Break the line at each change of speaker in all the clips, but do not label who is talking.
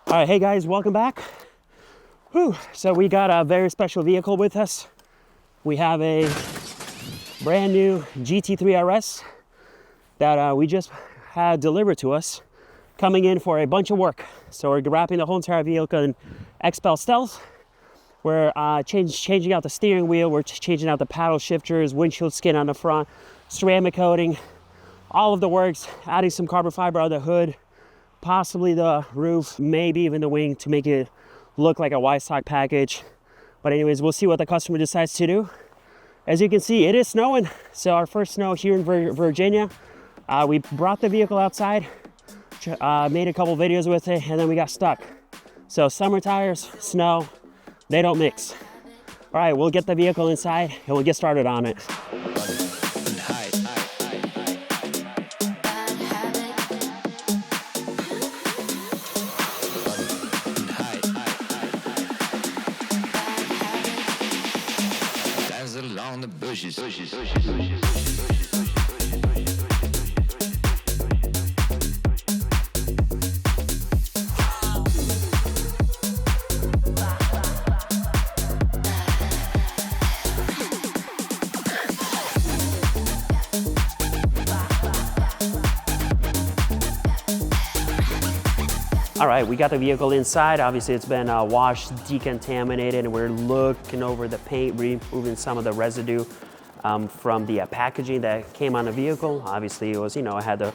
All right, hey guys, welcome back. Whew. So we got a very special vehicle with us. We have a brand new GT3 RS that we just had delivered to us, coming in for a bunch of work. So we're wrapping the whole entire vehicle in XPEL Stealth. We're changing out the steering wheel, we're changing out the paddle shifters, windshield skin on the front, ceramic coating, all of the works, adding some carbon fiber on the hood, possibly the roof, maybe even the wing to make it look like a Y-stock package. But anyways, we'll see what the customer decides to do. As you can see, it is snowing. So our first snow here in Virginia. We brought the vehicle outside, made a couple videos with it, and then we got stuck. So summer tires, snow, they don't mix. All right, we'll get the vehicle inside and we'll get started on it.
Along the bushes.
All right, we got the vehicle inside. Obviously, it's been washed, decontaminated, and we're looking over the paint, removing some of the residue from the packaging that came on the vehicle. Obviously, it was, it had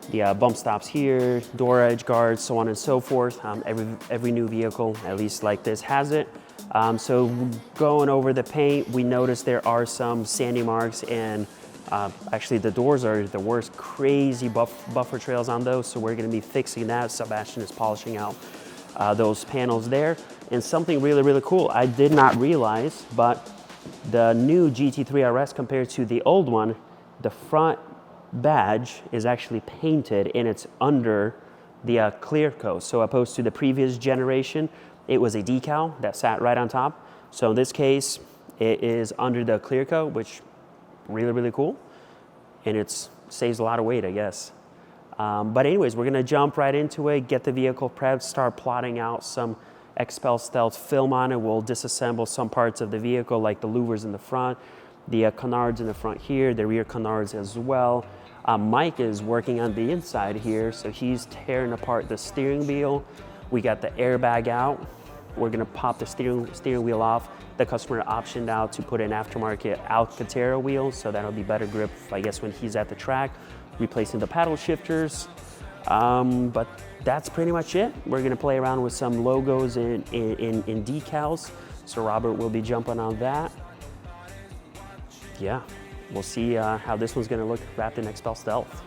the bump stops here, door edge guards, so on and so forth. Every new vehicle, at least like this, has it. So going over the paint, we noticed there are some sandy marks, and actually the doors are the worst, crazy buffer trails on those, so we're going to be fixing that. Sebastian is polishing out those panels there. And something really, really cool, I did not realize, but the new GT3 RS compared to the old one, the front badge is actually painted and it's under the clear coat. So opposed to the previous generation, it was a decal that sat right on top. So in this case, it is under the clear coat, which really, really cool. And it saves a lot of weight, I guess. But anyways, we're gonna jump right into it, get the vehicle prepped, start plotting out some XPEL Stealth film on it. We'll disassemble some parts of the vehicle, like the louvers in the front, the canards in the front here, the rear canards as well. Mike is working on the inside here, so he's tearing apart the steering wheel. We got the airbag out. We're gonna pop the steering wheel off. The customer optioned out to put an aftermarket Alcantara wheel, so that'll be better grip, I guess, when he's at the track. Replacing the paddle shifters. But that's pretty much it. We're gonna play around with some logos in decals. So Robert will be jumping on that. Yeah, we'll see how this one's gonna look wrapped in XPEL Stealth.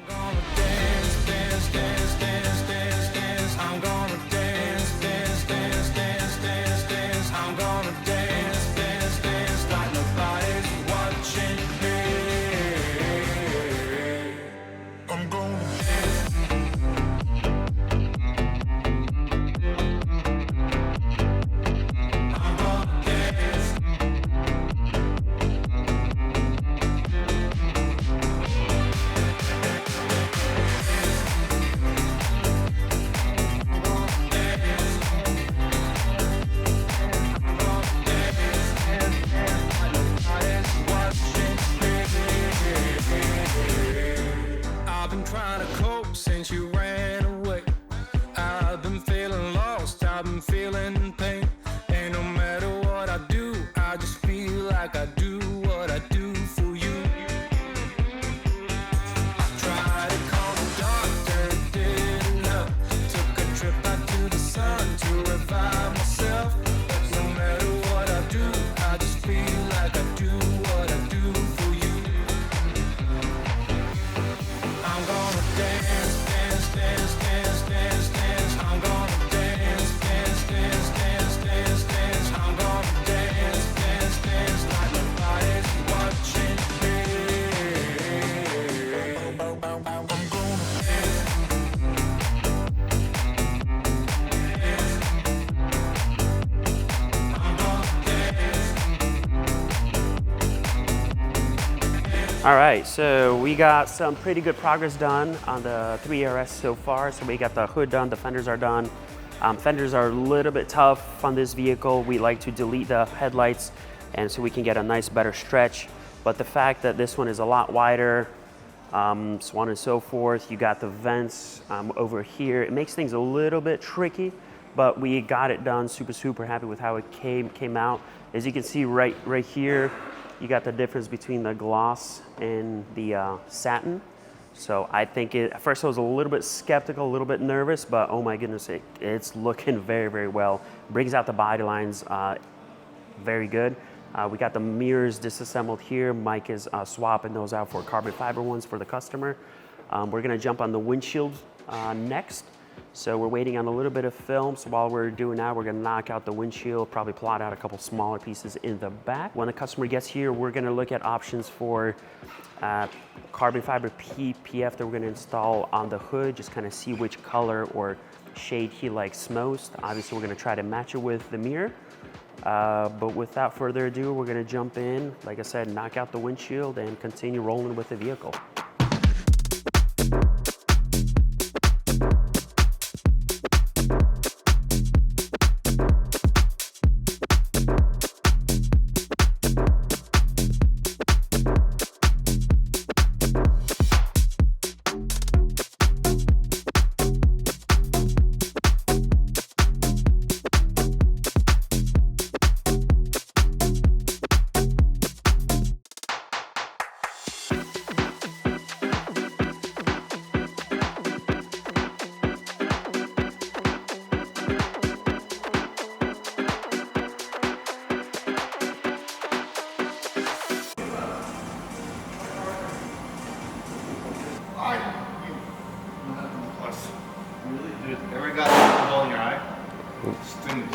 All right, so we got some pretty good progress done on the 3 RS so far. So we got the hood done, the fenders are done. Fenders are a little bit tough on this vehicle. We like to delete the headlights and so we can get a nice, better stretch. But the fact that this one is a lot wider, so on and so forth, you got the vents over here. It makes things a little bit tricky, but we got it done. Super happy with how it came out. As you can see right here, you got the difference between the gloss and the satin. So I think at first I was a little bit skeptical, a little bit nervous, but oh my goodness, it's looking very well. Brings out the body lines very good. We got the mirrors disassembled here. Mike is swapping those out for carbon fiber ones for the customer. We're gonna jump on the windshield next. So we're waiting on a little bit of film. So while we're doing that, we're gonna knock out the windshield, probably plot out a couple smaller pieces in the back. When the customer gets here, we're gonna look at options for carbon fiber PPF that we're gonna install on the hood, just kind of see which color or shade he likes most. Obviously, we're gonna try to match it with the mirror. But without further ado, we're gonna jump in, like I said, knock out the windshield and continue rolling with the vehicle.
Ever got a ball in your eye? Stings.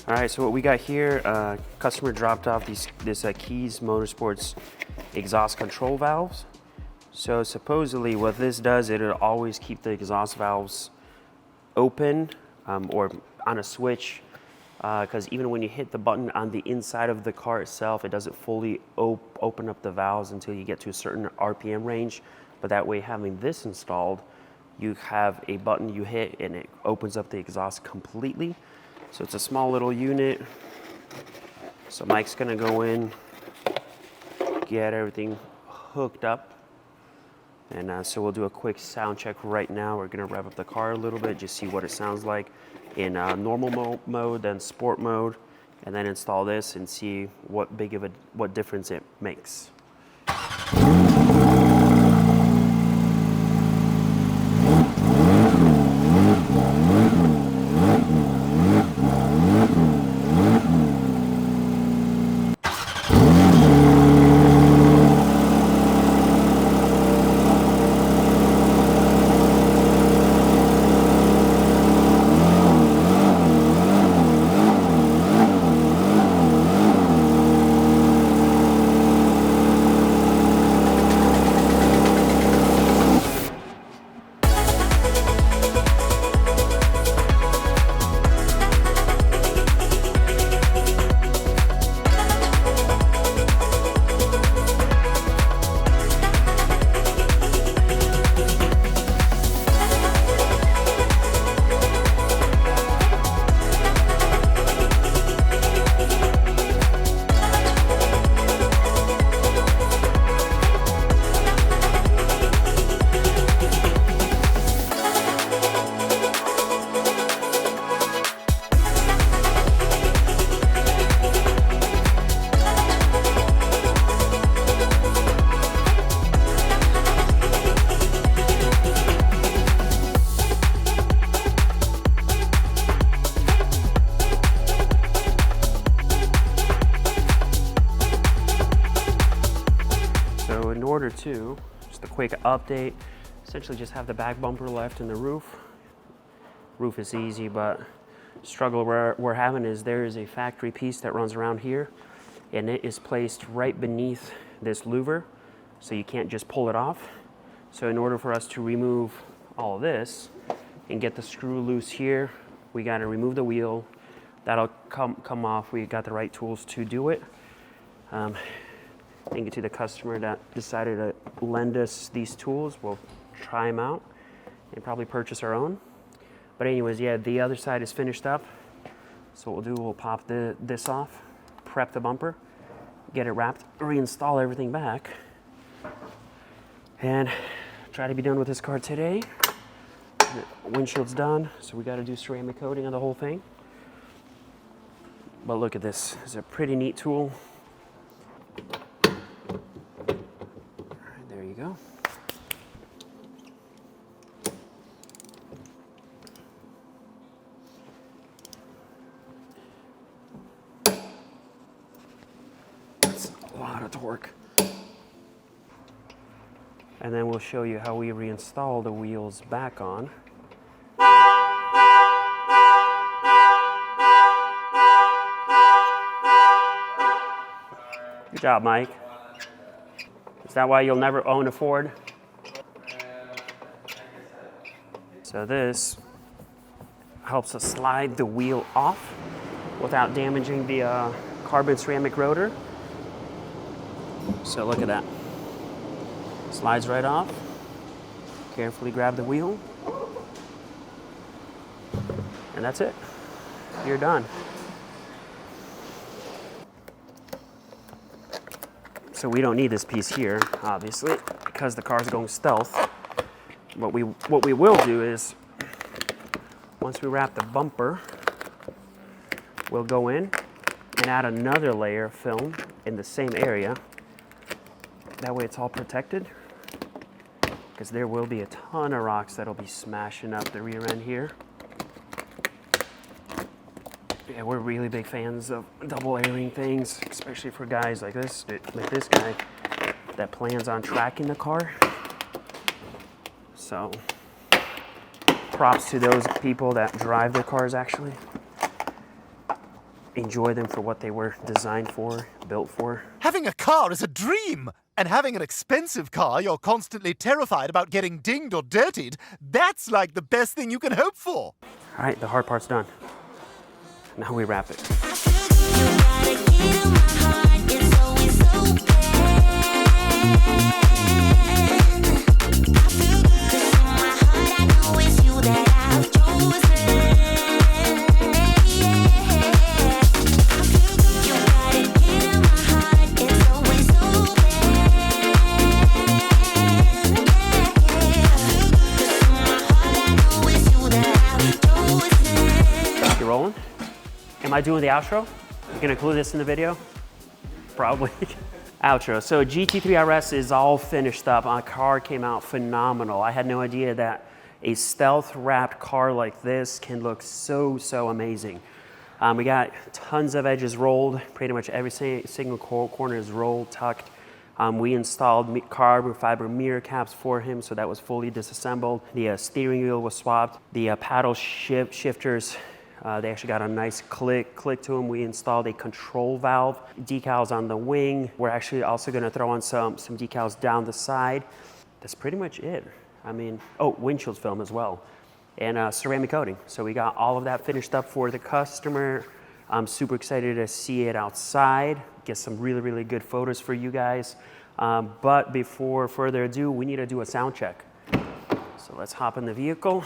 All right, so what we got here, customer dropped off this Kies Motorsports exhaust control valves. So supposedly what this does, it'll always keep the exhaust valves open or on a switch, because even when you hit the button on the inside of the car itself, it doesn't fully open up the valves until you get to a certain RPM range. But that way, having this installed, you have a button you hit and it opens up the exhaust completely. So it's a small little unit. So Mike's gonna go in, get everything hooked up. And so we'll do a quick sound check right now. We're gonna rev up the car a little bit, just see what it sounds like in normal mode, then sport mode, and then install this and see what difference it makes. order to, just a quick update, essentially just have the back bumper left and the roof. Roof is easy, but struggle we're having is there is a factory piece that runs around here, and it is placed right beneath this louver, so you can't just pull it off. So in order for us to remove all of this and get the screw loose here, we got to remove the wheel. That'll come off. We got the right tools to do it. Thank you to the customer that decided to lend us these tools. We'll try them out and probably purchase our own. But anyways, yeah, the other side is finished up. So what we'll do, we'll pop this off, prep the bumper, get it wrapped, reinstall everything back, and try to be done with this car today. The windshield's done, so we got to do ceramic coating on the whole thing. But look at this. It's a pretty neat tool. There you go. That's a lot of torque. And then we'll show you how we reinstall the wheels back on. Good job, Mike. Is that why you'll never own a Ford? So this helps us slide the wheel off without damaging the carbon ceramic rotor. So look at that. Slides right off. Carefully grab the wheel. And that's it. You're done. So we don't need this piece here, obviously, because the car's going stealth. What we will do is, once we wrap the bumper, we'll go in and add another layer of film in the same area. That way it's all protected, because there will be a ton of rocks that'll be smashing up the rear end here. Yeah, we're really big fans of double airing things, especially for guys like this guy that plans on tracking the car. So, props to those people that drive their cars actually. Enjoy them for what they were designed for, built for.
Having a car is a dream! And having an expensive car you're constantly terrified about getting dinged or dirtied, that's like the best thing you can hope for.
All right, the hard part's done. Now we wrap it. You rolling? Am I doing the outro? You gonna include this in the video? Probably. Outro. So GT3 RS is all finished up. Our car came out phenomenal. I had no idea that a stealth wrapped car like this can look so amazing. We got tons of edges rolled. Pretty much every single corner is rolled, tucked. We installed carbon fiber mirror caps for him, so that was fully disassembled. The steering wheel was swapped. The paddle shifters, they actually got a nice click to them. We installed a control valve, decals on the wing. We're actually also gonna throw on some decals down the side. That's pretty much it. I mean, oh, windshield film as well, and ceramic coating. So we got all of that finished up for the customer. I'm super excited to see it outside, get some really good photos for you guys. But before further ado, we need to do a sound check. So let's hop in the vehicle.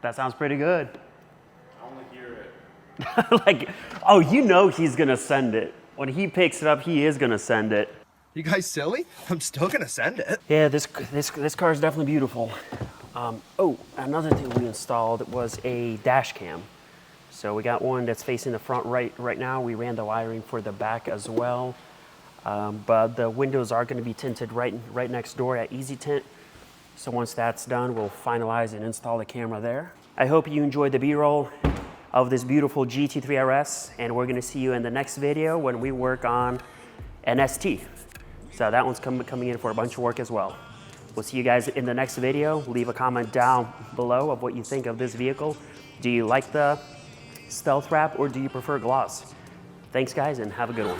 That sounds pretty good.
I only hear it.
Like, oh, you know he's gonna send it. When he picks it up, he is gonna send it.
You guys silly? I'm still gonna send it.
Yeah, this car is definitely beautiful. Oh, another thing we installed was a dash cam. So we got one that's facing the front right now. We ran the wiring for the back as well. But the windows are going to be tinted right next door at Easy Tint. So once that's done, we'll finalize and install the camera there. I hope you enjoyed the B-roll of this beautiful GT3 RS, and we're going to see you in the next video when we work on an ST. So that one's coming in for a bunch of work as well. We'll see you guys in the next video. Leave a comment down below of what you think of this vehicle. Do you like the stealth wrap or do you prefer gloss? Thanks guys, and have a good one.